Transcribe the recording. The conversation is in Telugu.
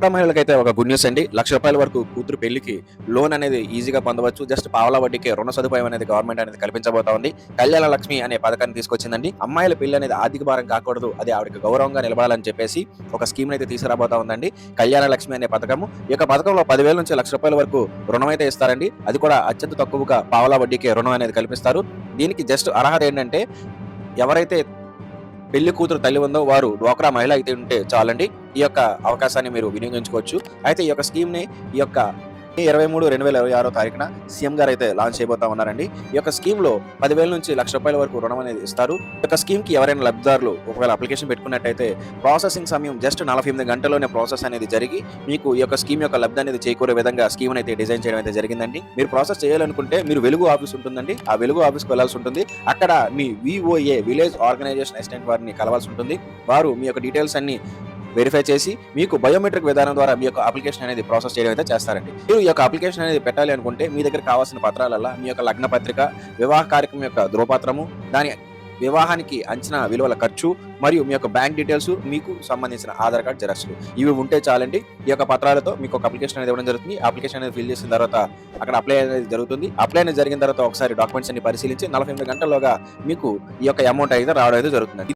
మహిళలకైతే ఒక గుడ్ న్యూస్ అండి. రూ. 1,00,000 వరకు కూతురు పెళ్లికి లోన్ అనేది ఈజీగా పొందవచ్చు. జస్ట్ పావలా వడ్డీకే రుణ సదుపాయం అనేది గవర్నమెంట్ అనేది కల్పించబోతా ఉంది. కళ్యాణ లక్ష్మి అనే పథకాన్ని తీసుకొచ్చిందండి. అమ్మాయిల పెళ్లి అనేది ఆర్థిక భారం కాకూడదు. అది ఆవిడకి గౌరవంగా నిలబడాలని చెప్పేసి ఒక స్కీమ్ అయితే తీసుకురాబోతా ఉందండి. కళ్యాణ లక్ష్మి అనే పథకము. ఈ యొక్క పథకంలో 10,000 నుంచి రూ. 1,00,000 వరకు రుణం అయితే ఇస్తారండి. అది కూడా అత్యంత తక్కువగా పావలా వడ్డీకే రుణం అనేది కల్పిస్తారు. దీనికి జస్ట్ అర్హత ఏంటంటే ఎవరైతే పెళ్లి కూతురు తల్లి ఉందో వారు డ్వాక్రా మహిళ అయితే ఉంటే చాలండి. ఈ యొక్క అవకాశాన్ని మీరు వినియోగించుకోవచ్చు. అయితే ఈ యొక్క స్కీమ్‌ని ఈ యొక్క మే 23, 2026 తారీఖున సీఎం గారైతే లాంచ్ చేయబోతా ఉన్నారండి. ఈ యొక్క స్కీమ్‌లో 10,000 నుంచి రూ. 1,00,000 వరకు రుణం అనేది ఇస్తారు. ఈ యొక్క స్కీమ్‌కి ఎవరైనా లబ్ధిదారులు ఒకవేళ అప్లికేషన్ పెట్టుకున్నట్టయితే ప్రాసెసింగ్ సమయం జస్ట్ 48 గంటల్లోనే ప్రాసెస్ అనేది జరిగి మీకు ఈ యొక్క స్కీమ్ యొక్క లబ్ధి అనేది చేకూరే విధంగా స్కీమ్‌ని అయితే డిజైన్ చేయడం అయితే జరిగిందండి. మీరు ప్రాసెస్ చేయాలనుకుంటే మీరు వెలుగు ఆఫీస్ ఉంటుందండి. ఆ వెలుగు ఆఫీస్‌కి వెళ్ళాల్సి ఉంటుంది. అక్కడ మీ విఓఏ విలేజ్ ఆర్గనైజేషన్ అసిస్టెంట్ వారిని కలవాల్సి ఉంటుంది. వారు మీ యొక్క డీటెయిల్స్ అన్ని వెరిఫై చేసి మీకు బయోమెట్రిక్ విధానం ద్వారా మీ యొక్క అప్లికేషన్ అనేది ప్రాసెస్ చేయడం అయితే చేస్తారండి. మీరు ఈ యొక్క అప్లికేషన్ అనేది పెట్టాలి అనుకుంటే మీ దగ్గర కావాల్సిన పత్రాలల్లా మీ యొక్క లగ్న పత్రిక, వివాహ కార్యక్రమం యొక్క ధృవపత్రము, దాని వివాహానికి అంచనా విలువల ఖర్చు మరియు మీ యొక్క బ్యాంక్ డీటెయిల్స్, మీకు సంబంధించిన ఆధార్ కార్డ్ జిరాక్స్‌లు ఇవి ఉంటే చాలండి. ఈ యొక్క పత్రాలతో మీకు ఒక అప్లికేషన్ అనేది ఇవ్వడం జరుగుతుంది. అప్లికేషన్ అనేది ఫిల్ చేసిన తర్వాత అక్కడ అప్లై అనేది జరుగుతుంది. అప్లై అనేది జరిగిన తర్వాత ఒకసారి డాక్యుమెంట్స్ అన్ని పరిశీలించి 48 గంటల్లోగా మీకు ఈ యొక్క అమౌంట్ అయితే రావడం అయితే జరుగుతుందండి.